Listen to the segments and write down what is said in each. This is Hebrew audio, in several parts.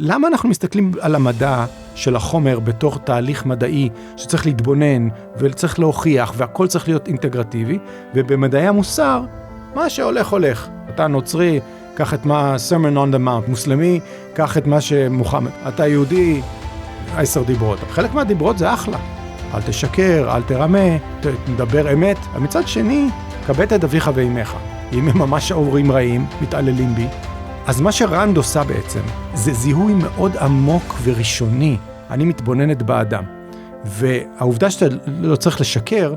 למה אנחנו מסתכלים על המדע של החומר בתור תהליך מדעי שצריך להתבונן וצריך להוכיח והכל צריך להיות אינטגרטיבי, ובמדעי המוסר, מה שהולך הולך. אתה נוצרי, קח את מה Sermon on the Mount, מוסלמי, קח את מה שמוחמד. אתה יהודי, 10 דיברות. חלק מהדיברות זה אחלה. אל תשקר, אל תרמה, תדבר אמת. מצד שני, כבד את אביך ואימך. אם הם ממש אורים רעים, מתעללים בי. אז מה שרנד עושה בעצם, זה זיהוי מאוד עמוק וראשוני. אני מתבוננת באדם. והעובדה שאתה לא צריך לשקר,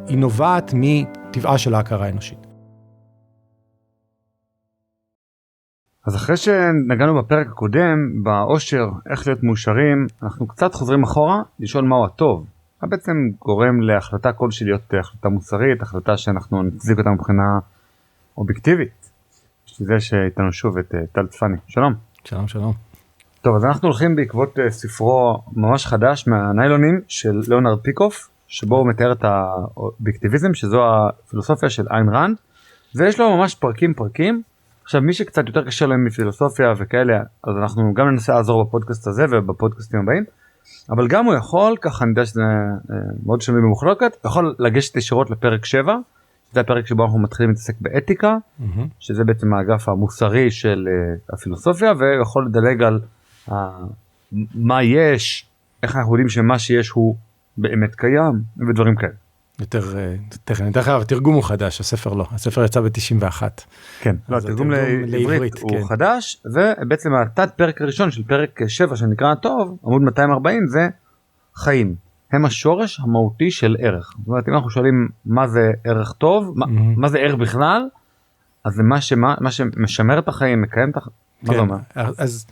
היא נובעת מטבעה של ההכרה האנושית. אז אחרי שנגענו בפרק הקודם, באושר, איך להיות מאושרים, אנחנו קצת חוזרים אחורה, לשאול מהו הטוב. מה בעצם גורם להחלטה כלשהי להיות החלטה מוסרית, החלטה שאנחנו נצדיק אותה מבחינה אובייקטיבית. יש לזה שאיתנו שוב את טל צפני. שלום. שלום, שלום. טוב, אז אנחנו הולכים בעקבות ספרו ממש חדש מהניילונים של ליאונרד פיקוף, שבו הוא מתאר את האובייקטיביזם, שזו הפילוסופיה של איין רנד, ויש לו ממש פרקים. עכשיו, מי שקצת יותר קשה להם מפילוסופיה וכאלה, אז אנחנו גם ננסה לעזור בפודקאסט הזה ובפודקאסטים הבאים, אבל גם הוא יכול, ככה אני יודע שזה מאוד שנוי במחלוקת, יכול לגשת ישירות לפרק 7, זה הפרק שבו אנחנו מתחילים להתעסק באתיקה, שזה בעצם האגף המוסרי של הפילוסופיה, ויכול לדלג על מה יש, איך אנחנו יודעים שמה שיש הוא באמת קיים, ודברים כאלה. התרגום הוא חדש, הספר לא, הספר יצא ב-91. כן, לא, התרגום לעברית הוא חדש, ובעצם התת פרק הראשון של פרק 7 שנקרא הטוב, עמוד 240, זה חיים. הם השורש המהותי של ערך. זאת אומרת, אם אנחנו שואלים מה זה ערך טוב, מה זה ערך בכלל, אז זה מה שמשמר את החיים, מקיים את החיים. מה זה אומר? אז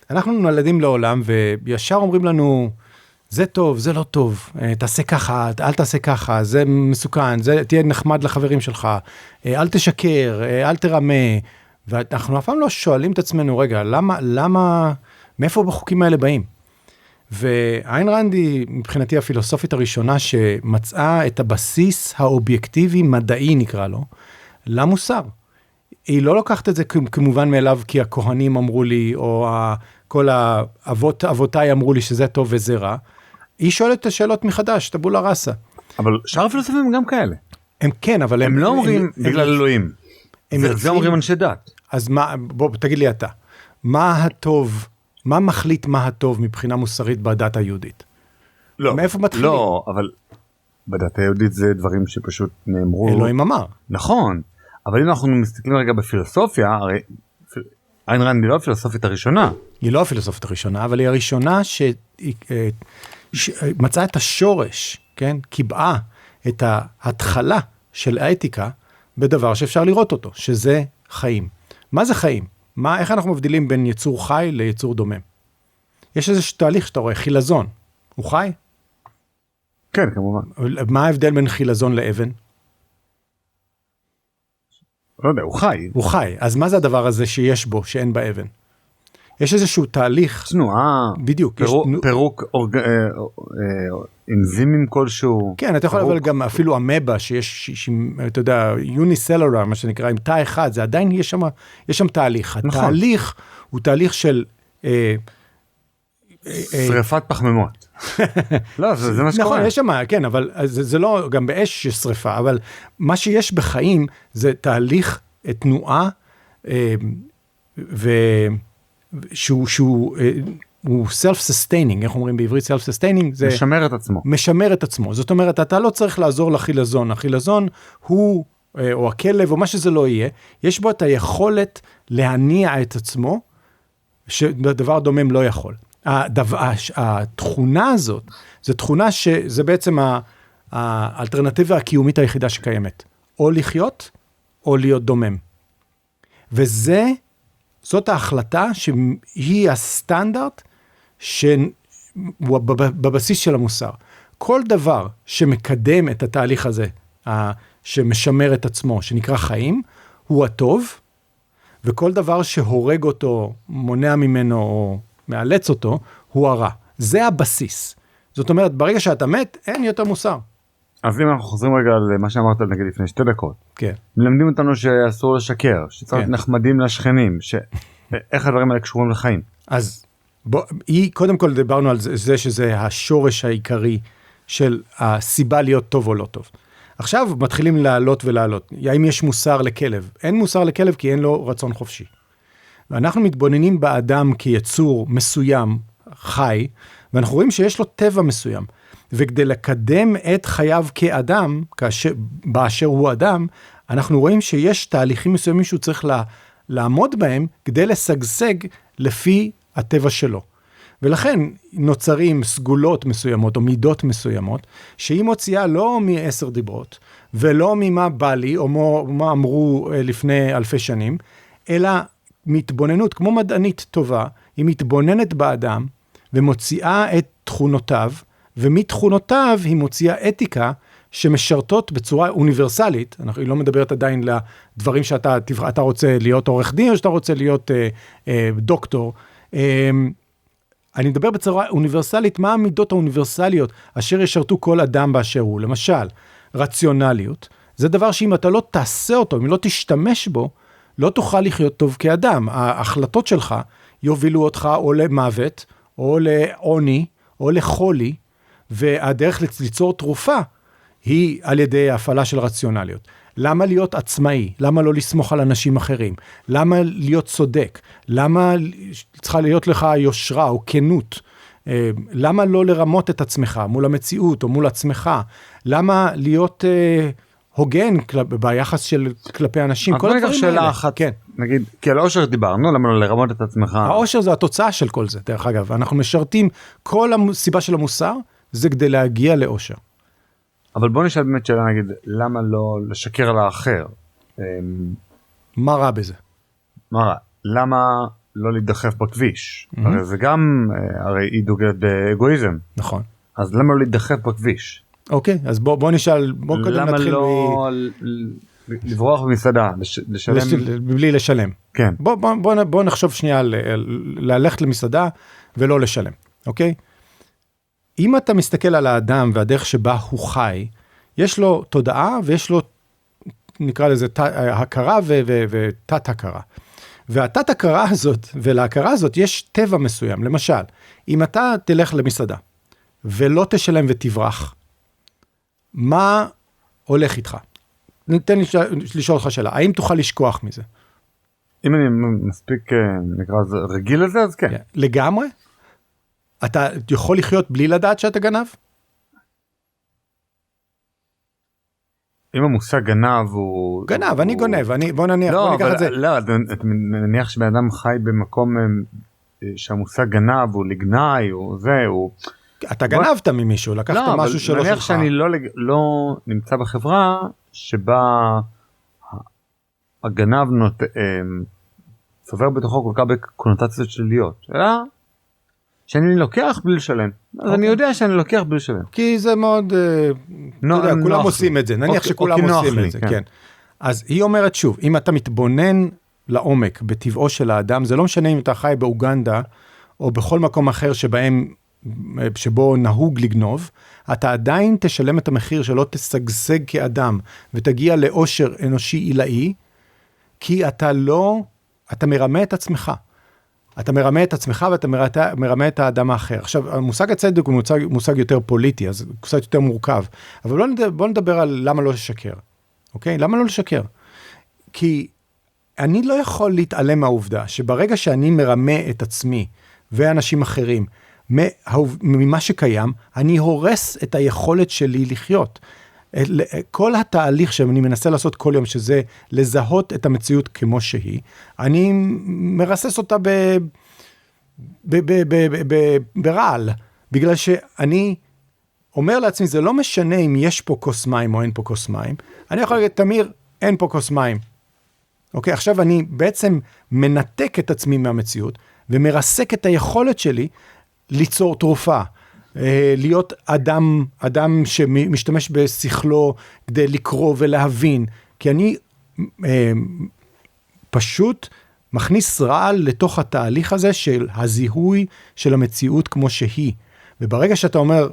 אנחנו נולדים לעולם, וישר אומרים לנו, זה טוב, זה לא טוב, תעשה ככה, אל תעשה ככה, זה מסוכן, תהיה נחמד לחברים שלך, אל תשקר, אל תרמה, ואנחנו אף פעם לא שואלים את עצמנו, רגע, למה, מאיפה בחוקים האלה באים? ואיין רנד היא מבחינתי הפילוסופית הראשונה שמצאה את הבסיס האובייקטיבי, מדעי נקרא לו, למוסר. היא לא לוקחת את זה כמובן מאליו כי הכהנים אמרו לי, או כל אבותיי אמרו לי שזה טוב וזה רע. היא שואלת את השאלות מחדש, טבולה ראסה. אבל שאר הפילוסופים הם גם כאלה. הם כן, אבל הם לא אומרים בגלל אלוהים. זה אומרים אנשי דת. אז בוא תגיד לי אתה, מה הטוב, מה מחליט מה הטוב מבחינה מוסרית בדת היהודית? לא, מאיפה מתחילים? לא, אבל בדת היהודית זה דברים שפשוט נאמרו. אלוהים אמר. נכון, אבל אם אנחנו מסתכלים רגע בפילוסופיה, הרי איין רנד היא לא הפילוסופית הראשונה. היא לא הפילוסופית הראשונה, אבל היא הראשונה שמצאה את השורש, כן? קיבעה את ההתחלה של האתיקה בדבר שאפשר לראות אותו, שזה חיים. מה זה חיים? איך אנחנו מבדילים בין יצור חי ליצור דומם? יש איזה תהליך שאתה רואה, חילזון. הוא חי? כן, כמובן. מה ההבדל בין חילזון לאבן? לא יודע, הוא חי. הוא חי. אז מה זה הדבר הזה שיש בו, שאין באבן? יש איזשהו תהליך. תנועה. בדיוק. פירוק אנזימים כלשהו. כן, אתה יכול אבל גם אפילו אמבה, שיש, אתה יודע, יוניסלולר, מה שנקרא, עם תא אחד, זה עדיין יש שם תהליך. התהליך הוא תהליך של שריפת פחמימות. לא, זה מה שקורה. נכון, יש שם, כן, אבל זה לא, גם באש יש שריפה, אבל מה שיש בחיים זה תהליך, תנועה, שהוא self-sustaining, איך אומרים בעברית self-sustaining? זה משמר את עצמו. משמר את עצמו. זאת אומרת, אתה לא צריך לעזור לחילזון. החילזון הוא, או הכלב, או מה שזה לא יהיה, יש בו את היכולת להניע את עצמו, שדבר דומם לא יכול. התכונה הזאת, זו תכונה שזה בעצם האלטרנטיבה הקיומית היחידה שקיימת. או לחיות, או להיות דומם. זאת ההחלטה שהיא הסטנדרט בבסיס של המוסר. כל דבר שמקדם את התהליך הזה, שמשמר את עצמו, שנקרא חיים, הוא הטוב, וכל דבר שהורג אותו, מונע ממנו או מאלץ אותו, הוא הרע. זה הבסיס. זאת אומרת, ברגע שאתה מת, אין יותר מוסר. אז אם אנחנו חוזרים רגע למה שאמרת נגיד לפני 2 דקות. כן. מלמדים אותנו שאסור לשקר, שצריך נחמדים לשכנים, איך הדברים האלה קשורים לחיים? אז קודם כל דיברנו על זה שזה השורש העיקרי של הסיבה להיות טוב או לא טוב. עכשיו מתחילים לעלות ולעלות. האם יש מוסר לכלב? אין מוסר לכלב כי אין לו רצון חופשי. ואנחנו מתבוננים באדם כיצור מסוים, חי, ואנחנו רואים שיש לו טבע מסוים. וכדי לקדם את חייו כאדם, באשר הוא אדם, אנחנו רואים שיש תהליכים מסוימים שהוא צריך לעמוד בהם, כדי לשגשג לפי הטבע שלו. ולכן נוצרים סגולות מסוימות או מידות מסוימות, שהיא מוציאה לא מ10 דיברות, ולא ממה בא לי, או מה אמרו לפני אלפי שנים, אלא מתבוננות, כמו מדענית טובה, היא מתבוננת באדם, ומוציאה את תכונותיו, ומתכונותיו היא מוציאה אתיקה, שמשרתות בצורה אוניברסלית, היא לא מדברת עדיין לדברים שאתה רוצה להיות עורך דין, או שאתה רוצה להיות דוקטור, אני מדבר בצורה אוניברסלית, מה המידות האוניברסליות אשר ישרתו כל אדם באשר הוא? למשל, רציונליות, זה דבר שאם אתה לא תעשה אותו, אם לא תשתמש בו, לא תוכל לחיות טוב כאדם. ההחלטות שלך יובילו אותך או למוות, או לעוני, או לחולי, והדרך ליצור תרופה היא על ידי ההפעלה של רציונליות. למה להיות עצמאי? למה לא לסמוך על אנשים אחרים? למה להיות צודק? למה צריכה להיות לך יושרה או כנות? למה לא לרמות את עצמך מול המציאות או מול עצמך? למה להיות הוגן ביחס של כלפי אנשים? כל הדברים האלה. כן. נגיד, כי על האושר דיברנו, למה לא לרמות את עצמך? האושר זה התוצאה של כל זה, דרך אגב. אנחנו משרתים, כל הסיבה של המוסר זה כדי להגיע לאושר. אבל בוא נשאל באמת שאלה, נגיד, למה לא לשקר על האחר? מה רע בזה? מה רע? למה לא להידחף בכביש? הרי זה גם, הרי היא דוגלת באגואיזם. נכון. אז למה לא להידחף בכביש? אוקיי, אז בוא נשאל, בוא קודם נתחיל. למה לא לברוח במסעדה, לשלם? בלי לשלם. כן. בוא נחשוב שנייה ללכת למסעדה ולא לשלם, אוקיי? אם אתה מסתכל על האדם והדרך שבה הוא חי, יש לו תודעה ויש לו, נקרא לזה, הכרה ותת הכרה. והתת הכרה הזאת ולהכרה הזאת יש טבע מסוים. למשל, אם אתה תלך למסעדה ולא תשלם ותברח, מה הולך איתך? ניתן לשאול אותך שאלה, האם תוכל לשכוח מזה? אם אני מספיק, נקרא לזה, רגיל לזה, אז כן. לגמרי? אתה יכול לחיות בלי לדעת שאתה גנב? אם המושג גנב הוא... גנב, אני גונב, בוא נניח, בוא ניקח את זה. לא, אתה מניח שבן אדם חי במקום שהמושג גנב הוא לגנאי, הוא זה, הוא... אתה גנבת ממישהו, לקחת משהו שלא שלך. נניח שאני לא נמצא בחברה שבה הגנב צובר בתוכו כל כך בקונוטציות שליליות, אלא שאני לוקח בלי לשלם. אז אני יודע שאני לוקח בלי לשלם. כי זה מאוד, אתה יודע, כולם עושים את זה, נניח שכולם עושים את זה, כן. אז היא אומרת שוב, אם אתה מתבונן לעומק בטבעו של האדם, זה לא משנה אם אתה חי באוגנדה, או בכל מקום אחר שבו נהוג לגנוב, אתה עדיין תשלם את המחיר שלא תשגשג כאדם, ותגיע לאושר אנושי עילאי, כי אתה מרמה את עצמך. אתה מרמה את עצמך ואתה מרמה את האדם האחר. עכשיו, המושג הצדק הוא מושג יותר פוליטי, אז הוא קצת יותר מורכב. אבל בוא נדבר על למה לא לשקר. אוקיי? למה לא לשקר? כי אני לא יכול להתעלם מהעובדה שברגע שאני מרמה את עצמי ואנשים אחרים, ממה שקיים, אני הורס את היכולת שלי לחיות. כל התהליך שאני מנסה לעשות כל יום, שזה לזהות את המציאות כמו שהיא, אני מרסס אותה ברעל, בגלל שאני אומר לעצמי, זה לא משנה אם יש פה כוס מים או אין פה כוס מים, אני יכול להגיד, תמיר, אין פה כוס מים. אוקיי, עכשיו אני בעצם מנתק את עצמי מהמציאות, ומרסק את היכולת שלי ליצור תרופה, להיות אדם שמשתמש בשכלו כדי לקרוא ולהבין, כי אני פשוט מכניס רעל לתוך התהליך הזה של הזיהוי של המציאות כמו שהיא. וברגע שאתה אומר,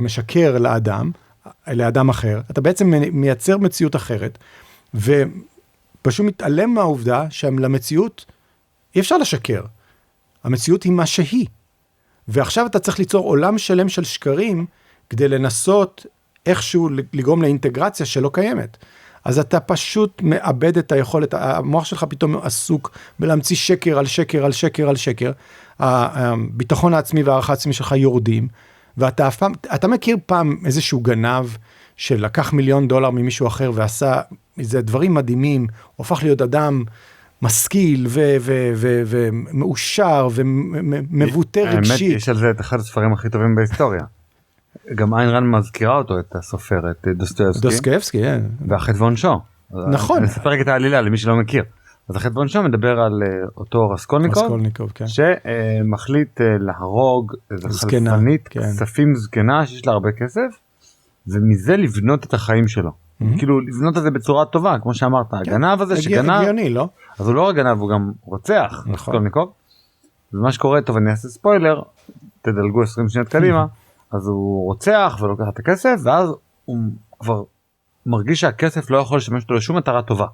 משקר לאדם אחר, אתה בעצם מייצר מציאות אחרת, ופשוט מתעלם מהעובדה שלמציאות אי אפשר לשקר. המציאות היא מה שהיא. ועכשיו אתה צריך ליצור עולם שלם של שקרים, כדי לנסות איכשהו לגרום לאינטגרציה שלא קיימת. אז אתה פשוט מאבד את היכולת, המוח שלך פתאום עסוק בלהמציא שקר על שקר על שקר על שקר, הביטחון העצמי והערכה העצמי שלך יורדים, אתה מכיר פעם איזשהו גנב, שלקח $1,000,000 ממישהו אחר, ועשה איזה דברים מדהימים, הוא הפך להיות אדם משכיל, ומאושר, ומבוטא רגשית. האמת, יש על זה את אחד הספרים הכי טובים בהיסטוריה. גם איין רנד מזכירה אותו, את הסופר, את דוסטויבסקי, כן. והחטא ועונשו. נכון. אני אספר את העלילה למי שלא מכיר. אז החטא ועונשו מדבר על אותו רסקולניקוב, כן. שמחליט להרוג איזו חלפנית, כספים זקנה שיש לה הרבה כסף, ומזה לבנות את החיים שלו. כאילו לבנות את זה בצורה טובה, כמו שאמרת, הגנב הזה שגנב, הגיוני, לא? אז הוא לא רק גנב, הוא גם רוצח, רסקולניקוב. ומה שקורה, טוב, אני אעשה ספוילר, תדלגו 20 שניות קדימה, אז הוא רוצח ולוקח את הכסף, ואז הוא כבר מרגיש שהכסף לא יכול לשמש אותו לשום מטרה טובה.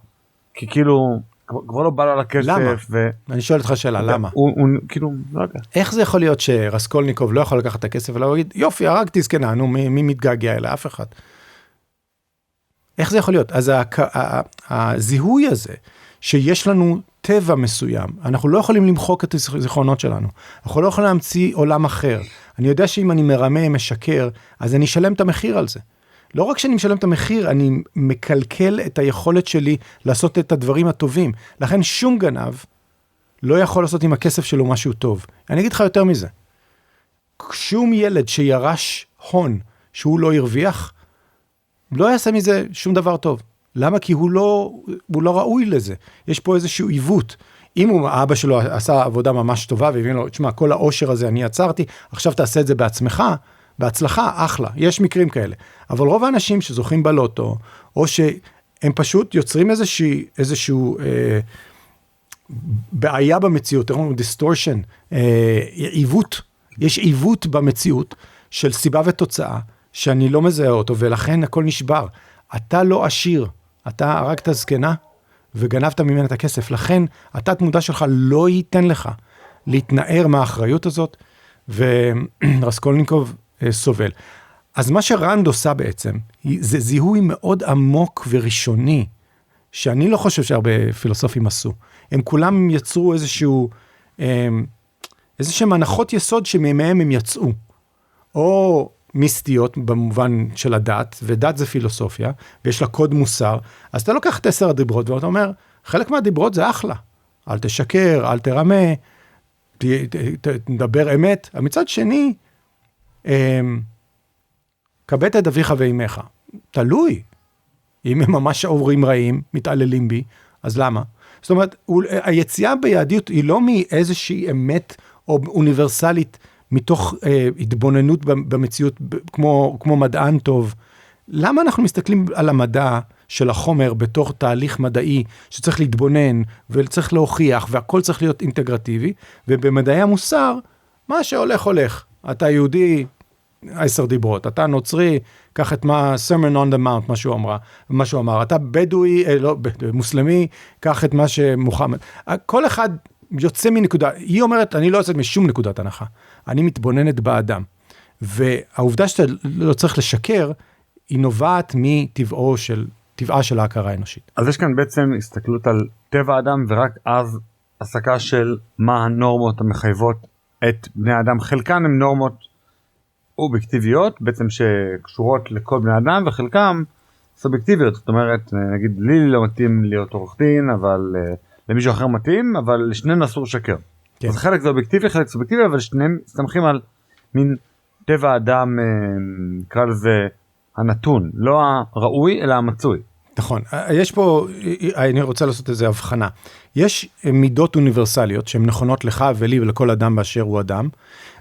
כי כאילו, כבר לא בא לו על הכסף. למה? אני שואל אותך שאלה, למה? הוא כאילו, לא יודע. איך זה יכול להיות שרסקולניקוב לא יכול לקחת את הכסף, ולא להגיד, יופי, הרגתי זקנה, נו, מי מתגעגע אליה? אף אחד. איך זה יכול להיות? אז הזיהוי הזה, שיש לנו טבע מסוים, אנחנו לא יכולים למחוק את הזיכרונות שלנו, אנחנו לא יכולים להמציא עולם אחר. אני יודע שאם אני מרמה, משקר, אז אני אשלם את המחיר על זה. לא רק שאני משלם את המחיר, אני מקלקל את היכולת שלי לעשות את הדברים הטובים. לכן שום גנב לא יכול לעשות עם הכסף שלו משהו טוב. אני אגיד לך יותר מזה. שום ילד שירש הון שהוא לא הרוויח, לא יעשה מזה שום דבר טוב. למה? כי הוא לא ראוי לזה. יש פה איזשהו עיוות. אם האבא שלו עשה עבודה ממש טובה, והבין לו, תשמע, כל העושר הזה אני יצרתי, עכשיו תעשה את זה בעצמך, בהצלחה, אחלה. יש מקרים כאלה. אבל רוב האנשים שזוכים בלוטו, או שהם פשוט יוצרים איזשהו בעיה במציאות, distortion, עיוות. יש עיוות במציאות של סיבה ותוצאה, שאני לא מזהה אותו, ולכן הכל נשבר. אתה לא עשיר, אתה הרגת זקנה, וגנבת ממנה את הכסף. לכן, התת מודע שלך לא ייתן לך להתנער מהאחריות הזאת, ורסקולניקוב סובל. אז מה שרנד עושה בעצם, זה זיהוי מאוד עמוק וראשוני, שאני לא חושב שהרבה פילוסופים עשו. הם כולם יצרו איזשהם הנחות יסוד שמהם הם יצאו. או מיסטיות במובן של הדת, ודת זה פילוסופיה, ויש לה קוד מוסר, אז אתה לוקח את 10 הדיברות, ואתה אומר, חלק מהדיברות זה אחלה. אל תשקר, אל תרמה, תדבר אמת. מצד שני, כבד את אביך ואימך. תלוי. אם הם ממש עוברים רעים, מתעללים בי, אז למה? זאת אומרת, היציאה ביהדות היא לא מאיזושהי אמת או אוניברסלית, מתוך התבוננות במציאות, כמו מדען טוב. למה אנחנו מסתכלים על המדע של החומר בתור תהליך מדעי, שצריך להתבונן, וצריך להוכיח, והכל צריך להיות אינטגרטיבי, ובמדעי המוסר, מה שהולך הולך. אתה יהודי, 10 דיברות. אתה נוצרי, קח את מה, Sermon on the Mount, מה שהוא אמר. אתה בדואי, מוסלמי, קח את מה שמוחמד. כל אחד יוצא מנקודה, היא אומרת, אני לא יוצאת משום נקודת הנחה. אני מתבוננת באדם. והעובדה שאתה לא צריך לשקר, היא נובעת טבעה של ההכרה האנושית. אז יש כאן בעצם הסתכלות על טבע האדם, ורק אז הסקה של מה הנורמות המחייבות את בני האדם. חלקן הן נורמות אובייקטיביות, בעצם שקשורות לכל בני אדם, וחלקם סובייקטיביות. זאת אומרת, נגיד, לי לא מתאים להיות עורך דין, אבל למישהו אחר מתאים, אבל לשניהם אסור לשקר. כן. אז חלק זה אובייקטיבי, חלק סובייקטיבי, אבל שניהם מסתמכים על מין טבע האדם, נקרא לזה הנתון, לא הראוי, אלא המצוי. נכון. יש פה, אני רוצה לעשות איזו הבחנה. יש מידות אוניברסליות שהן נכונות לך ולי ולכל אדם באשר הוא אדם,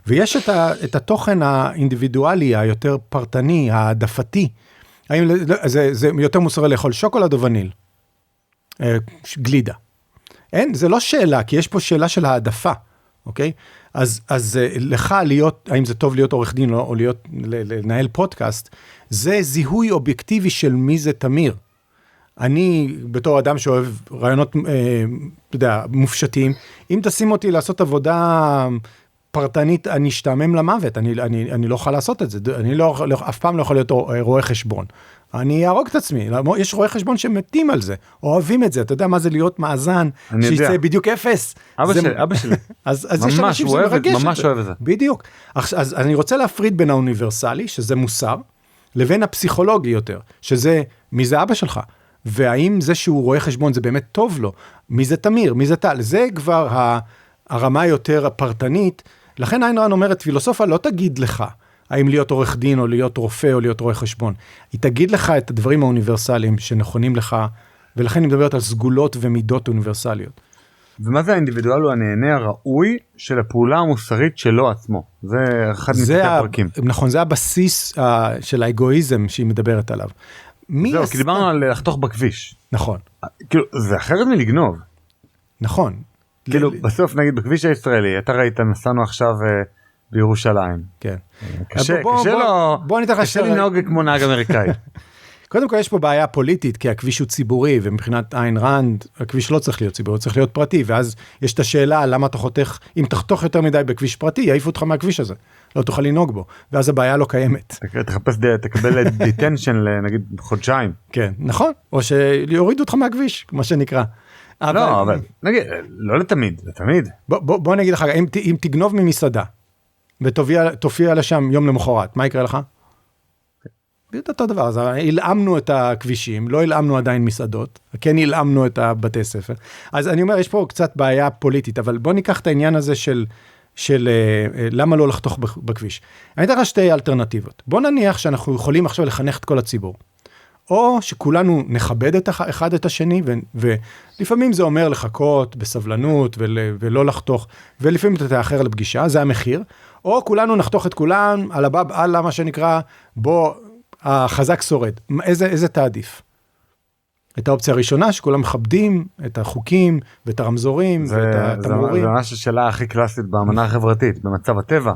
ויש את התוכן האינדיבידואלי, היותר פרטני, העדפתי. זה יותר מוסרי לאכול שוקולד או וניל? גלידה. אין, זה לא שאלה, כי יש פה שאלה של העדפה, אוקיי? אז לך להיות, האם זה טוב להיות עורך דין או לנהל פודקאסט, זה זיהוי אובייקטיבי של מי זה תמיר. אני, בתור אדם שאוהב רעיונות, אתה יודע, מופשטים, אם תשים אותי לעשות עבודה פרטנית, אני אשתעמם למוות, אני לא יכול לעשות את זה, אני אף פעם לא יכול להיות רואה חשבון. אני אהרוג את עצמי, יש רואי חשבון שמתים על זה, אוהבים את זה, אתה יודע מה זה להיות מאזן, שיצא בדיוק אפס. אבא שלי, אז יש אנשים שמרגש את זה. ממש אוהב את זה. בדיוק. אז אני רוצה להפריד בין האוניברסלי, שזה מוסר, לבין הפסיכולוגי יותר, שזה מי זה אבא שלך, והאם זה שהוא רואה חשבון זה באמת טוב לו, מי זה תמיר, מי זה טל, זה כבר הרמה יותר הפרטנית, לכן איין רן אומרת, פילוסופיה לא תגיד לך, האם להיות עורך דין, או להיות רופא, או להיות רואה חשבון. היא תגיד לך את הדברים האוניברסליים שנכונים לך, ולכן היא מדברת על סגולות ומידות אוניברסליות. ומה זה האינדיבידואל הוא הנהנה הראוי של הפעולה המוסרית שלו עצמו? זה אחד מתתי הפרקים. נכון, זה הבסיס של האגואיזם שהיא מדברת עליו. זהו, כי דיברנו על לחתוך בכביש. נכון. כאילו, זה אחרת מלגנוב. נכון. כאילו, בסוף נגיד בכביש הישראלי, אתה ראית, נסענו עכשיו בירושלים. כן. קשה לנהוג כמו נהג אמריקאי. קודם כל יש פה בעיה פוליטית, כי הכביש הוא ציבורי, ומבחינת איין רנד, הכביש לא צריך להיות ציבורי, הוא צריך להיות פרטי, ואז יש את השאלה, למה אתה חותך, אם תחתוך יותר מדי בכביש פרטי, יעיפו אותך מהכביש הזה, לא תוכל לנהוג בו, ואז הבעיה לא קיימת. תחפש, תקבל דיטנשן לנגיד חודשיים. כן, נכון, או שיורידו אותך מהכביש, כמו שנקרא. לא, אבל נגיד, לא לתמיד, לתמיד. בוא נגיד לך, אם תגנוב ממסעדה, ותופיע לשם יום למחרת, מה יקרה לך? בדיוק אותו דבר, אז הלאמנו את הכבישים, לא הלאמנו עדיין מסעדות, כן הלאמנו את הבתי ספר. אז אני אומר, יש פה קצת בעיה פוליטית, אבל בוא ניקח את העניין הזה של למה לא לחתוך בכביש. אני אתן לך שתי אלטרנטיבות. בוא נניח שאנחנו יכולים עכשיו לחנך את כל הציבור, או שכולנו נכבד אחד את השני, ולפעמים זה אומר לחכות בסבלנות ולא לחתוך, ולפעמים אתה תאחר לפגישה, זה המחיר, או כולנו נחתוך את כולם על מה שנקרא, בוא החזק שורד. איזה תעדיף? את האופציה הראשונה, שכולם מכבדים את החוקים, ואת הרמזורים, ואת התמרורים. זה ממש השאלה הכי קלאסית באמנה החברתית, במצב הטבע.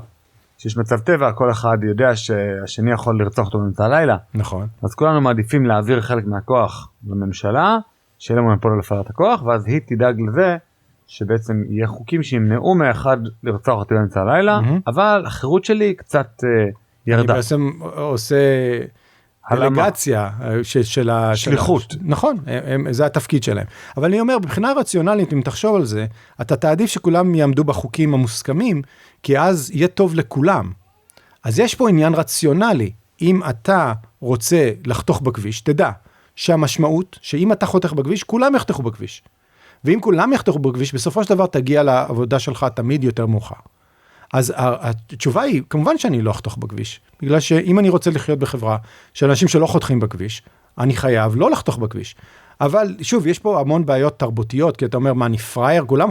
שיש מצב טבע, כל אחד יודע שהשני יכול לרצוח אותו באמצע הלילה. נכון. אז כולנו מעדיפים להעביר חלק מהכוח לממשלה, שיהיה להם מונופול על הפעלת הכוח, ואז היא תדאג לזה, שבעצם יהיה חוקים שימנעו מאחד לרצוח אותי באמצע הלילה, אבל החירות שלי קצת ירדה. אני בעצם עושה דלגציה של שליחות. נכון, זה התפקיד שלהם. אבל אני אומר, מבחינה רציונלית, אם תחשוב על זה, אתה תעדיף שכולם יעמדו בחוקים המוסכמים, כי אז יהיה טוב לכולם. אז יש פה עניין רציונלי. אם אתה רוצה לחתוך בכביש, תדע שהמשמעות, שאם אתה חותך בכביש, כולם יחתכו בכביש. ואם כולם יחתכו בכביש, בסופו של דבר תגיע לעבודה שלך תמיד יותר מאוחר. אז התשובה היא, כמובן שאני לא אחתוך בכביש, בגלל שאם אני רוצה לחיות בחברה של אנשים שלא חותכים בכביש, אני חייב לא לחתוך בכביש. אבל שוב, יש פה המון בעיות תרבותיות, כי אתה אומר, מה, אני פרייר? כולם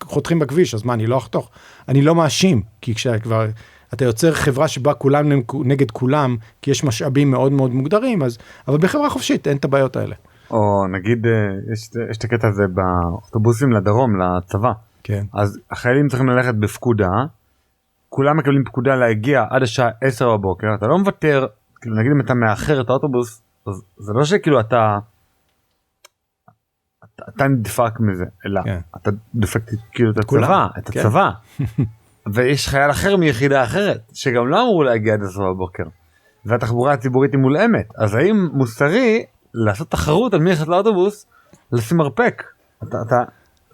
חותכים בכביש, אז מה, אני לא אחתוך? אני לא מאשים, כי כשכבר אתה יוצר חברה שבה כולם נגד כולם, כי יש משאבים מאוד מאוד מוגדרים, אבל בחברה חופשית אין את הבעיות האלה. או נגיד, יש את הקטע הזה באוטובוסים לדרום, לצבא. כן. אז החיילים צריכים ללכת בפקודה, כולם מקבלים פקודה להגיע עד השעה 10 בבוקר, אתה לא מוותר, כאילו נגיד אם אתה מאחר את האוטובוס, אז זה לא שכאילו אתה נדפק מזה, אלא כן. אתה דפק כאילו את הצבא, את הצבא. ויש חייל אחר מיחידה אחרת, שגם לא אמרו להגיע עד 10 בבוקר. והתחבורה הציבורית היא מולאמת, אז האם מוסרי לעשות תחרות על מי יחד לאוטובוס, לשים מרפק? אתה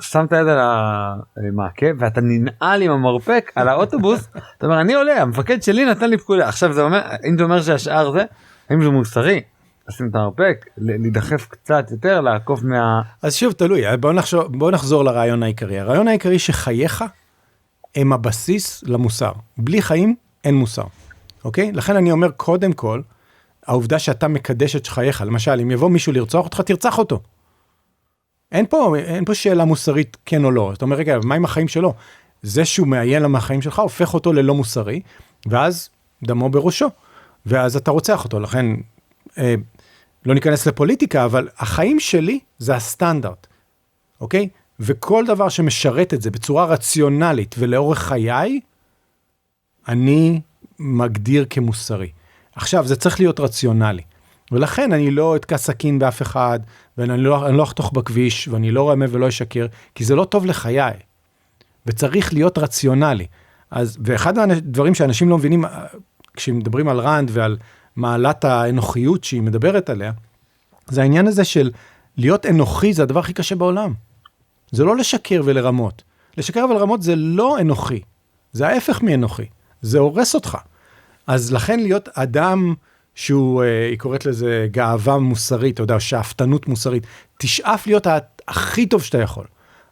שם את היד על המעקה, ואתה ננעל עם המרפק על האוטובוס, אתה אומר, אני עולה, המפקד שלי נתן לי פקודה. עכשיו זה אומר, אם זה אומר שהשאר זה, האם זה מוסרי? לשים את המרפק, להידחף קצת יותר, לעקוף אז שוב, תלוי, בואו נחזור לרעיון העיקרי. הרעיון העיקרי שחייך הם הבסיס למוסר. בלי חיים אין מוסר. אוקיי? לכן אני אומר, קודם כל, העובדה שאתה מקדש את חייך, למשל, אם יבוא מישהו לרצוח אותך, תרצח אותו. אין פה שאלה מוסרית כן או לא. זאת אומרת, רגע, מה עם החיים שלו? זה שהוא מעיין למה החיים שלך, הופך אותו ללא מוסרי, ואז דמו בראשו. ואז אתה רוצח אותו. לכן, לא ניכנס לפוליטיקה, אבל החיים שלי זה הסטנדרט. אוקיי? וכל דבר שמשרת את זה בצורה רציונלית ולאורך חיי, אני מגדיר כמוסרי. עכשיו, זה צריך להיות רציונלי. ולכן אני לא אתקע סכין באף אחד, ואני לא אחתוך בכביש, ואני לא רמה ולא אשקר, כי זה לא טוב לחיי. וצריך להיות רציונלי. ואחד הדברים שאנשים לא מבינים, כשמדברים על רנד ועל מעלת האנוכיות שהיא מדברת עליה, זה העניין הזה של להיות אנוכי, זה הדבר הכי קשה בעולם. זה לא לשקר ולרמות. לשקר ולרמות זה לא אנוכי. זה ההפך מאנוכי. זה הורס אותך. אז לכן להיות אדם היא קוראת לזה גאווה מוסרית, אתה יודע, שאפתנות מוסרית. תשאף להיות הכי טוב שאתה יכול.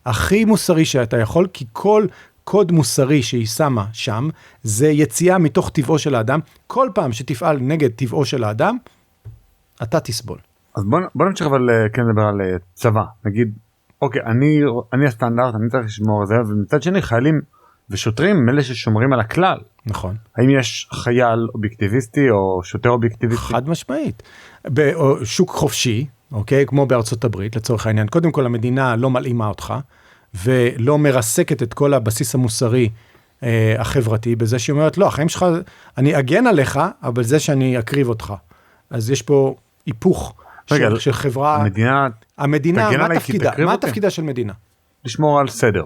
הכי מוסרי שאתה יכול, כי כל קוד מוסרי שהיא שמה שם, זה יציאה מתוך טבעו של האדם. כל פעם שתפעל נגד טבעו של האדם, אתה תסבול. אז בוא נמשיך אבל כן לדבר על צבא. נגיד, אוקיי, אני הסטנדרט, אני צריך לשמור על זה, ומצד שני חיילים ושוטרים הם אלה ששומרים על הכלל. נכון. האם יש חייל אובייקטיביסטי או שוטר אובייקטיביסטי? חד משמעית. בשוק חופשי, אוקיי, כמו בארצות הברית, לצורך העניין, קודם כל המדינה לא מלאימה אותך, ולא מרסקת את כל הבסיס המוסרי החברתי, בזה שהיא אומרת, לא, החיים שלך, אני אגן עליך, אבל זה שאני אקריב אותך. אז יש פה היפוך של חברה. המדינה, מה תפקידה? מה התפקידה של מדינה? לשמור על סדר.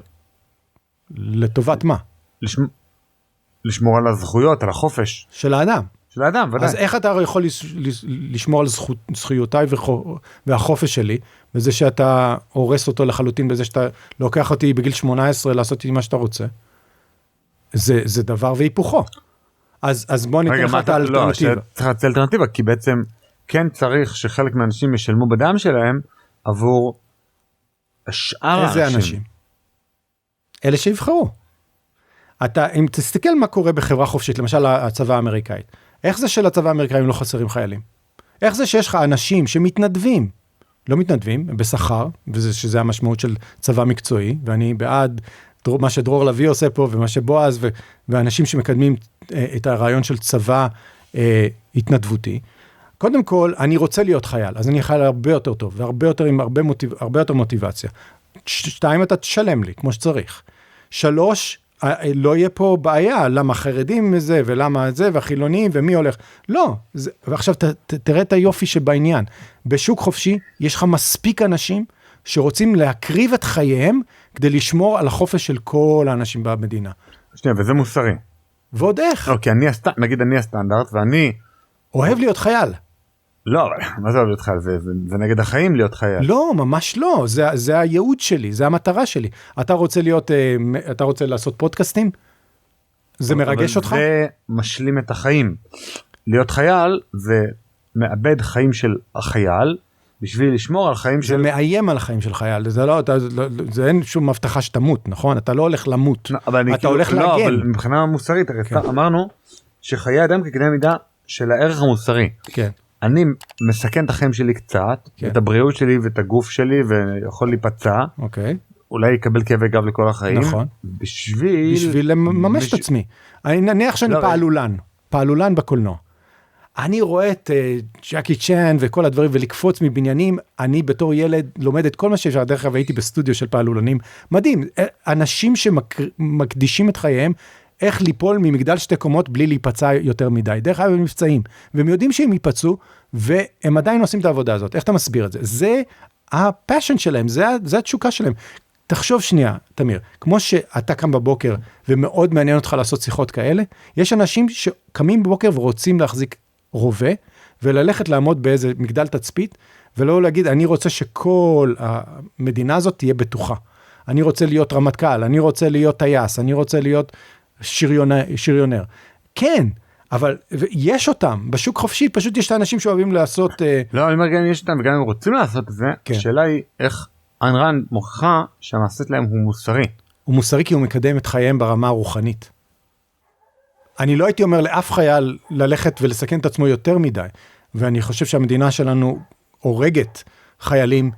לטובת מה? לשמור על הזכויות, על החופש. של האדם. של האדם, ודאי. אז איך אתה יכול לשמור על זכויותיי והחופש שלי, בזה שאתה הורס אותו לחלוטין, בזה שאתה לוקח אותי בגיל 18 לעשות איתי מה שאתה רוצה? זה דבר והיפוכו. אז בוא ניתן לך את האלטרנטיבה. לא, צריך לצל אלטרנטיבה, כי בעצם כן צריך שחלק מהאנשים ישלמו בדם שלהם עבור השאר האנשים. איזה אנשים? אלה שיבחרו. אם תסתכל מה קורה בחברה חופשית, למשל הצבא האמריקאית, איך זה שלצבא האמריקאי לא חסרים חיילים? איך זה שיש לך אנשים שמתנדבים, לא מתנדבים, בשכר, שזה המשמעות של צבא מקצועי, ואני בעד מה שדרור לוי עושה פה, ומה שבועז, ואנשים שמקדמים את הרעיון של צבא התנדבותי. קודם כל, אני רוצה להיות חייל, אז אני חייל הרבה יותר טוב, והרבה יותר עם הרבה יותר מוטיבציה. 2, אתה תשלם לי, כמו שצריך. 3, לא יהיה פה בעיה, למה חרדים מזה, ולמה זה, והחילונים, ומי הולך. לא, ועכשיו תראה את היופי שבעניין. בשוק חופשי, יש לך מספיק אנשים שרוצים להקריב את חייהם, כדי לשמור על החופש של כל האנשים במדינה. שנייה, וזה מוסרי. ועוד איך? אוקיי, נגיד אני הסטנדרט, ואני אוהב להיות חייל. לא, מה זה אוהב להיות חייל? זה נגד החיים להיות חייל. לא, ממש לא. זה הייעוד שלי, זה המטרה שלי. אתה רוצה לעשות פודקאסטים? זה מרגש אותך? זה משלים את החיים. להיות חייל זה מאבד חיים של החייל, בשביל לשמור על חיים של... זה מאיים על החיים של חייל. זה אין שום הבטחה שתמות, נכון? אתה לא הולך למות. אתה הולך להגן. לא, אבל מבחינה מוסרית, אמרנו שחיי אדם כקנה מידה של הערך המוסרי. כן. אני מסכן את החיים שלי קצת, את הבריאות שלי ואת הגוף שלי, ויכול להיפצע. אוקיי. אולי יקבל כאבי גב לכל החיים. נכון. בשביל לממש את עצמי. נניח שאני פעלולן בקולנוע. אני רואה את ג'קי צ'אן וכל הדברים, ולקפוץ מבניינים, אני בתור ילד לומד את כל מה שאפשר, דרך כלל הייתי בסטודיו של פעלולנים. מדהים, אנשים שמקדישים את חייהם, איך ליפול ממגדל 2 קומות בלי להיפצע יותר מדי. דרך אגב הם מבצעים, והם יודעים שהם ייפצעו, והם עדיין עושים את העבודה הזאת. איך אתה מסביר את זה? זה הפשן שלהם, זה התשוקה שלהם. תחשוב שנייה, תמיר, כמו שאתה קם בבוקר, ומאוד מעניין אותך לעשות שיחות כאלה, יש אנשים שקמים בבוקר ורוצים להחזיק רובה, וללכת לעמוד באיזה מגדל תצפית, ולא להגיד, אני רוצה שכל המדינה הזאת תהיה בטוחה. אני רוצה להיות רמטכ"ל, אני רוצה להיות טייס, אני רוצה להיות שריונר. כן, אבל יש אותם, בשוק חופשי, פשוט יש את האנשים שאוהבים לעשות... לא, אני אומר, גם יש אותם, וגם הם רוצים לעשות את זה, השאלה היא איך איין ראנד מוכיחה שהמעשה שלהם הוא מוסרי. הוא מוסרי כי הוא מקדם את חייהם ברמה הרוחנית. אני לא הייתי אומר לאף חייל ללכת ולסכן את עצמו יותר מדי, ואני חושב שהמדינה שלנו הורגת חיילים,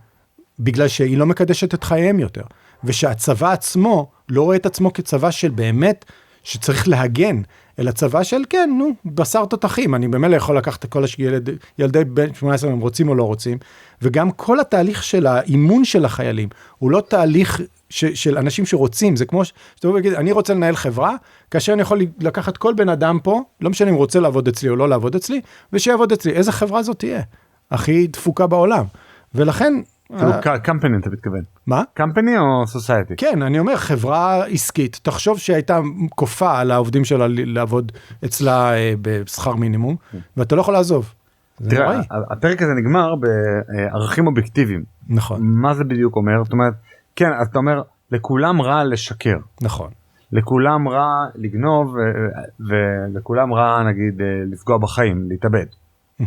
בגלל שהיא לא מקדשת את חייהם יותר, ושהצבא עצמו לא רואה את עצמו כצבא של באמת, שצריך להגן, אלא צבא של כן, בשר תותחים, אני באמת יכול לקחת את כל ילדי בן 18, הם רוצים או לא רוצים, וגם כל התהליך של האימון של החיילים, הוא לא תהליך של אנשים שרוצים, זה כמו שאתה אומר, אני רוצה לנהל חברה, כאשר אני יכול לקחת כל בן אדם פה, לא משנה אם רוצה לעבוד אצלי או לא לעבוד אצלי, ושיעבוד אצלי, איזה חברה זאת תהיה? הכי דפוקה בעולם. ולכן... קמפני אתה מתכוון. מה? קמפני או סוסייטי? כן, אני אומר, חברה עסקית, תחשוב שהייתה כופה על העובדים שלה לעבוד אצלה בשכר מינימום, ואתה לא יכול לעזוב. תראה, הפרק הזה נגמר בערכים אובייקטיביים. נכון. מה זה בדיוק אומר? זאת אומרת, כן, אז אתה אומר, לכולם רע לשקר. נכון. לכולם רע לגנוב, ולכולם רע, נגיד, לפגוע בחיים, להתאבד.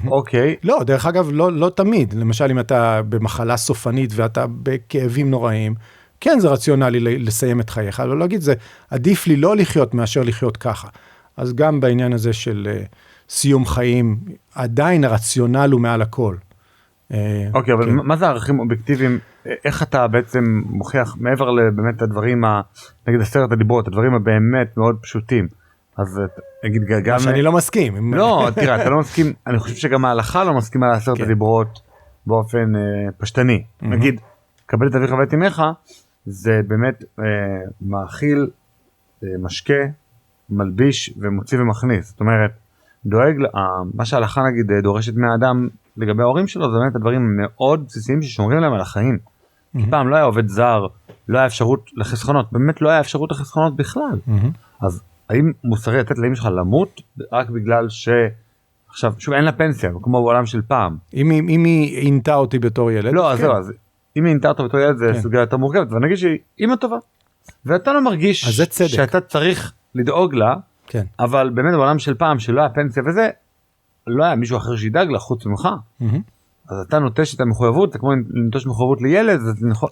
אוקיי. לא, דרך אגב, לא תמיד. למשל, אם אתה במחלה סופנית ואתה בכאבים נוראים, כן, זה רציונלי לסיים את חייך, אבל לא להגיד, זה עדיף לי לא לחיות מאשר לחיות ככה. אז גם בעניין הזה של סיום חיים, עדיין הרציונל הוא מעל הכל. אוקיי, אבל מה זה הערכים אובייקטיביים? איך אתה בעצם מוכיח, מעבר לבאמת הדברים, נגיד 10 הדיברות, הדברים הבאמת מאוד פשוטים, אז נגיד גם... שאני לא מסכים. לא, תראה, אתה לא מסכים, אני חושב שגם ההלכה לא מסכים על 10 הדיברות באופן פשטני. נגיד, קבל את אביך ואת אמך, זה באמת מאכיל, משקה, מלביש ומוציא ומכניס. זאת אומרת, דואג, מה שההלכה נגיד דורשת מהאדם לגבי ההורים שלו, זה באמת הדברים מאוד בסיסיים ששומרים להם על החיים. פעם לא היה עובד זר, לא היה אפשרות לחסכונות, באמת לא היה אפשרות לחסכונות בכלל. אז האם מוסרי לתת לאמא שלך למות רק בגלל עכשיו, שוב, אין לה פנסיה, כמו בעולם של פעם. אם היא עינתה אותי בתור ילד. לא, אז זהו, אם היא עינתה אותו בתור ילד, זה סוגיה יותר מורכבת, ונגיד שהיא אימא טובה. ואתה לא מרגיש שאתה צריך לדאוג לה, אבל באמת בעולם של פעם, שלא היה פנסיה וזה, לא היה מישהו אחר שידאג לה חוץ ממך. אז אתה נוטש את המחויבות, זה כמו לנטוש מחויבות לילד.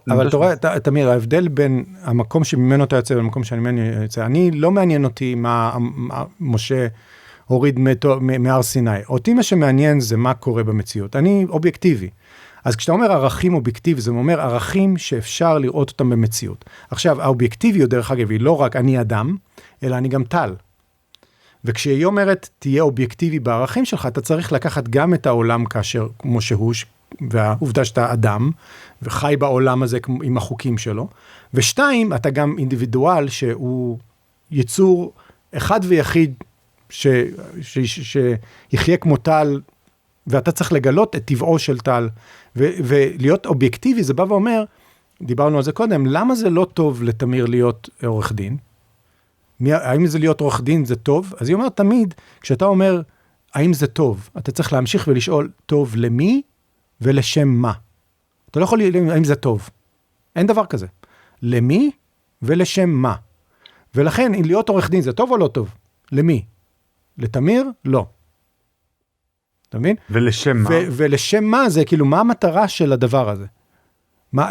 אבל אתה רואה, תמיר, ההבדל בין המקום שממנו אתה יוצא ולמקום שממנו יוצא, אני לא מעניין אותי מה משה הוריד מהר סיני. אותי מה שמעניין זה מה קורה במציאות. אני אובייקטיבי. אז כשאתה אומר ערכים אובייקטיבי, זה אומר ערכים שאפשר לראות אותם במציאות. עכשיו, האובייקטיביות דרך אגב היא לא רק אני אדם, אלא אני גם טל. וכשהיא אומרת, תהיה אובייקטיבי בערכים שלך, אתה צריך לקחת גם את העולם כאשר, כמו שהוא, והעובדה שאתה אדם, וחי בעולם הזה עם החוקים שלו. ושתיים, אתה גם אינדיבידואל שהוא יצור אחד ויחיד, שיחיה כמו טל, ואתה צריך לגלות את טבעו של טל, ולהיות אובייקטיבי, זה בא ואומר, דיברנו על זה קודם, למה זה לא טוב לתמיר להיות עורך דין? האם זה להיות עורך דין זה טוב? אז היא אומרת תמיד, כשאתה אומר, האם זה טוב? אתה צריך להמשיך ולשאול, טוב למי ולשם מה? אתה לא יכול להגיד, האם זה טוב? אין דבר כזה. למי ולשם מה? ולכן, אם להיות עורך דין זה טוב או לא טוב? למי? לתמיר? לא. אתה מבין? ולשם מה? ולשם מה זה, כאילו, מה המטרה של הדבר הזה?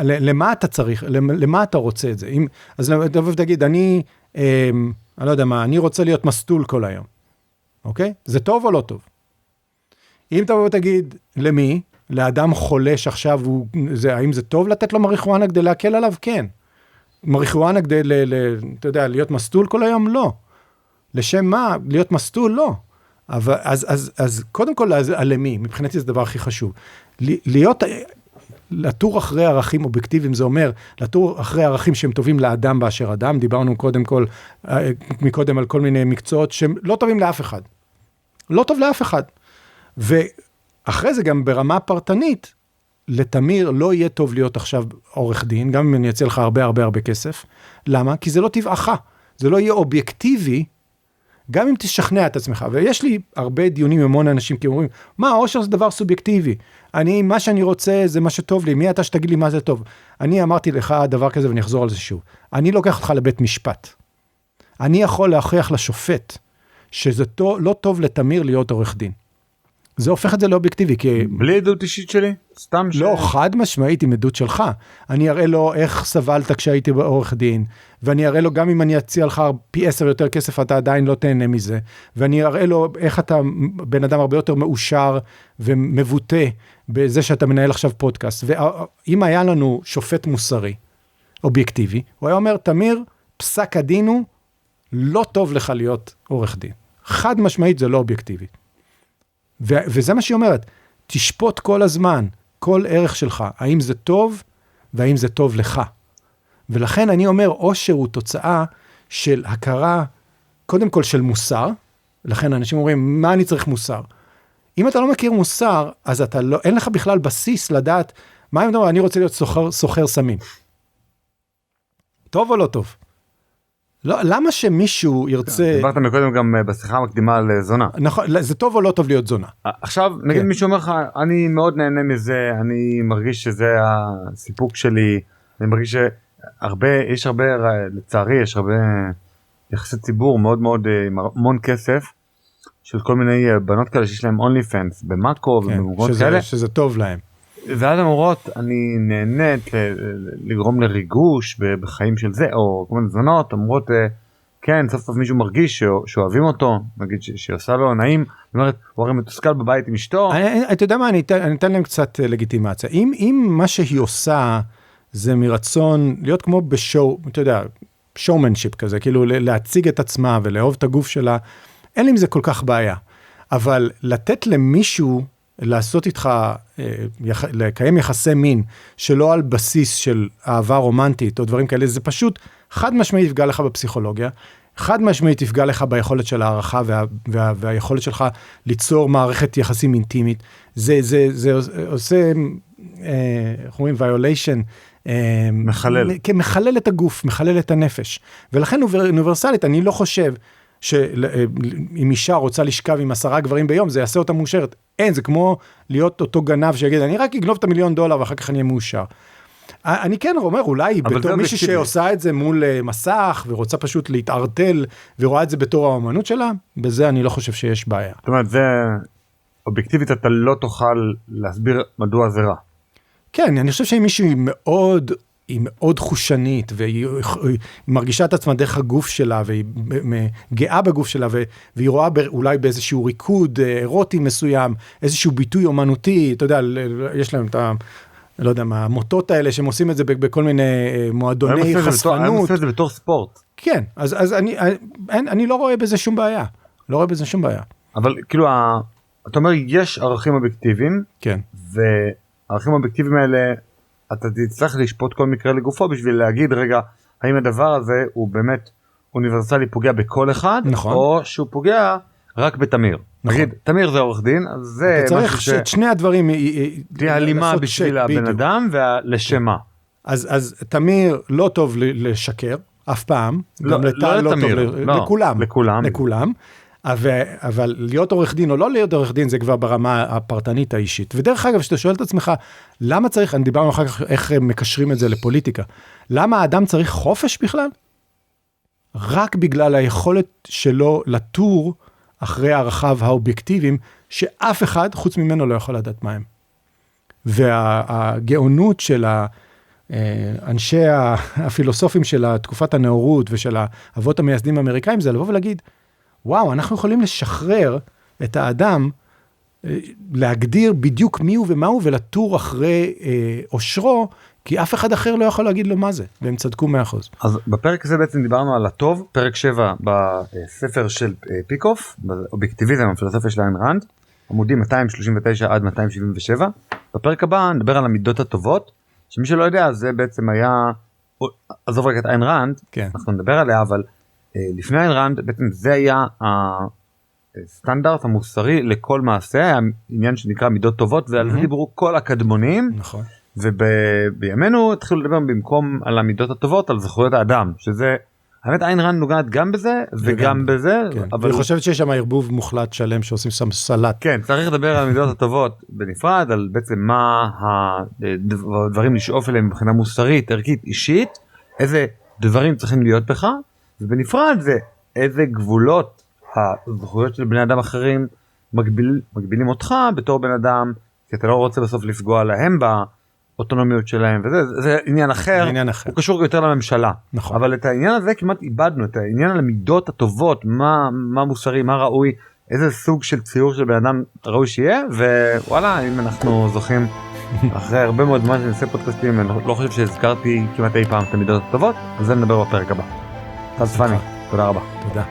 למה אתה צריך? למה אתה רוצה את זה? אז תגיד, אני לא יודע מה, אני רוצה להיות מסטול כל היום. אוקיי? זה טוב או לא טוב? אם תבוא ותגיד, למי? לאדם חולה שעכשיו האם זה טוב לתת לו מריחואנה כדי להקל עליו? כן. מריחואנה כדי, אתה יודע, להיות מסטול כל היום? לא. לשם מה? להיות מסטול? לא. אז קודם כל, למי? מבחינתי זה הדבר הכי חשוב. לטור אחרי ערכים אובייקטיביים, זה אומר, לטור אחרי ערכים שהם טובים לאדם באשר אדם, דיברנו מקודם על כל מיני מקצועות שהם לא טובים לאף אחד. לא טוב לאף אחד. ואחרי זה גם ברמה פרטנית, לתמיר לא יהיה טוב להיות עכשיו עורך דין, גם אם אני אצא לך הרבה כסף. למה? כי זה לא טבעך. זה לא יהיה אובייקטיבי, גם אם תשכנע את עצמך. ויש לי הרבה דיונים עם המון אנשים, כי אומרים, מה, עושר זה דבר סובייקטיבי. מה שאני רוצה זה מה שטוב לי. מי אתה שתגיד לי מה זה טוב? אני אמרתי לך דבר כזה ואני אחזור על זה שוב. אני לוקח אותך לבית משפט. אני יכול להוכיח לשופט שזה לא טוב לתמיר להיות עורך דין. זה הופך את זה לאובייקטיבי, כי... בלי עדות אישית שלי? סתם לא, חד משמעית עם עדות שלך. אני אראה לו איך סבלת כשהייתי בעורך דין, ואני אראה לו גם אם אני אציע לך פי 10 יותר כסף, אתה עדיין לא תהנה מזה, ואני אראה לו איך אתה בן אדם הרבה יותר מאושר ומבוטא בזה שאתה מנהל עכשיו פודקאסט. ואם היה לנו שופט מוסרי, אובייקטיבי, הוא היה אומר, תמיר, פסק הדין הוא לא טוב לך להיות עורך דין. חד משמעית זה לא אובייקטיבי. וזה מה שהיא אומרת, תשפוט כל הזמן, כל ערך שלך, האם זה טוב והאם זה טוב לך. ולכן אני אומר, עושר הוא תוצאה של הכרה, קודם כל של מוסר, לכן אנשים אומרים, מה אני צריך מוסר? אם אתה לא מכיר מוסר, אז אין לך בכלל בסיס לדעת, מה אם אני רוצה להיות סוחר סמים? טוב או לא טוב? לא, למה שמישהו ירצה... דיברת מקודם גם בשיחה המקדימה על זונה. נכון, זה טוב או לא טוב להיות זונה? עכשיו, נגיד מישהו אומר לך, אני מאוד נהנה מזה, אני מרגיש שזה הסיפוק שלי, אני מרגיש יש הרבה, לצערי, יש הרבה יחסי ציבור מאוד מאוד, עם המון כסף, של כל מיני בנות כאלה שיש להם אונלי פנס, במאקו ובמקומות כאלה. שזה טוב להם. ועד אמורות, אני נהנית לגרום לריגוש בחיים של זה, או כל מיני זונות, אמורות, כן, סוף סוף מישהו מרגיש שאוהבים אותו, נגיד שעושה לו נעים, זאת אומרת, הוא הרי מתוסכל בבית עם אשתו. אתה יודע מה, אני אתן להם קצת לגיטימציה. אם מה שהיא עושה, זה מרצון להיות כמו בשואו, אתה יודע, שואומנשיפ כזה, כאילו להציג את עצמה ולאהוב את הגוף שלה, אין לי עם זה כל כך בעיה. אבל לתת למישהו לעשות איתך, לקיים יחסי מין, שלא על בסיס של אהבה רומנטית או דברים כאלה, זה פשוט חד משמעית יפגע לך בפסיכולוגיה, חד משמעית יפגע לך ביכולת של הערכה והיכולת שלך ליצור מערכת יחסים אינטימית. זה עושה, איך אומרים, violation, מחלל את הגוף, מחלל את הנפש. ולכן אוניברסלית, אני לא חושב שאם אישה רוצה לשכב עם 10 גברים ביום, זה יעשה אותה מאושרת. אין, זה כמו להיות אותו גנב שיגיד, אני רק אגנוב את $1,000,000 ואחר כך אני אהיה מאושר. אני כן אומר, אולי בתור מישהי שעושה את זה מול מסך, ורוצה פשוט להתערטל, ורואה את זה בתור האמנות שלה, בזה אני לא חושב שיש בעיה. זאת אומרת, זה אובייקטיבית, אתה לא תוכל להסביר מדוע זה רע. כן, אני חושב שאם מישהו היא מאוד חושנית, והיא מרגישה את עצמה דרך הגוף שלה, והיא גאה בגוף שלה, והיא רואה אולי באיזשהו ריקוד אירוטי מסוים, איזשהו ביטוי אומנותי, אתה יודע, יש להם את לא יודע מה, המוטות האלה שהם עושים את זה בכל מיני מועדוני חשפנות. אני עושה את זה בתור ספורט. כן, אז אני לא רואה בזה שום בעיה. לא רואה בזה שום בעיה. אבל כאילו, אתה אומר, יש ערכים אובייקטיביים, כן. והערכים האובייקטיביים האלה, אתה תצטרך לשפוט כל מקרה לגופו, בשביל להגיד, רגע, האם הדבר הזה הוא באמת אוניברסלי פוגע בכל אחד, נכון. או שהוא פוגע רק בתמיר. נכון. נגיד, תמיר זה עורך דין, אז זה אתה צריך שאת שני הדברים תהיה הלימה בשביל הבן אדם ולשמה. אז תמיר לא טוב לשקר, אף פעם. לא לתמיר, לכולם. אבל להיות עורך דין או לא להיות עורך דין, זה כבר ברמה הפרטנית האישית. ודרך אגב, שאתה שואל את עצמך, למה צריך, אני דיברנו אחר כך איך מקשרים את זה לפוליטיקה, למה האדם צריך חופש בכלל? רק בגלל היכולת שלו לטור אחרי ערכיו האובייקטיביים, שאף אחד חוץ ממנו לא יכול לדעת מהם. והגאונות של אנשי הפילוסופים של תקופת הנאורות ושל האבות המייסדים האמריקאים, זה לבוא ולהגיד, וואו, אנחנו יכולים לשחרר את האדם, להגדיר בדיוק מיהו ומהו, ולטור אחרי אושרו, כי אף אחד אחר לא יכול להגיד לו מה זה, והם צדקו 100%. אז בפרק הזה בעצם דיברנו על הטוב, פרק 7 בספר של פיקוף, באובייקטיביזם, הפילוסופיה של איין ראנד, עמודים 239 עד 277. בפרק הבא נדבר על המידות הטובות, שמי שלא יודע, זה בעצם היה, עזוב רק את איין ראנד, כן. אנחנו נדבר עליה, אבל לפני איין ראנד, בעצם זה היה הסטנדרט המוסרי לכל מעשה, היה עניין שנקרא מידות טובות, ועל זה דיברו כל הקדמונים, נכון. ובימינו התחילו לדבר במקום על המידות הטובות, על זכויות האדם, שזה, האמת איין ראנד נוגעת גם בזה, וגם בזה, כן. אבל... אני חושבת שיש שם ערבוב מוחלט שלם, שעושים שם סלט. כן, צריך לדבר על המידות הטובות בנפרד, על בעצם מה הדברים לשאוף אליהם מבחינה מוסרית, ערכית, אישית, איזה דברים צריכים להיות בך, ובנפרד זה איזה גבולות הזכויות של בני אדם אחרים מגבילים אותך בתור בן אדם, כי אתה לא רוצה בסוף לפגוע להם באוטונומיות שלהם, וזה עניין אחר, הוא קשור יותר לממשלה. נכון. אבל את העניין הזה כמעט איבדנו, את העניין על המידות הטובות, מה מוסרי, מה ראוי, איזה סוג של ציור של בן אדם ראוי שיהיה, ווואלה, אם אנחנו זוכים אחרי הרבה מאוד זמן שנעשה פודקאסטים, אני לא חושב שהזכרתי כמעט אי פעם את המידות הטובות, אז זה נדבר בפרק הבא. אז פני, תודה רבה. תודה.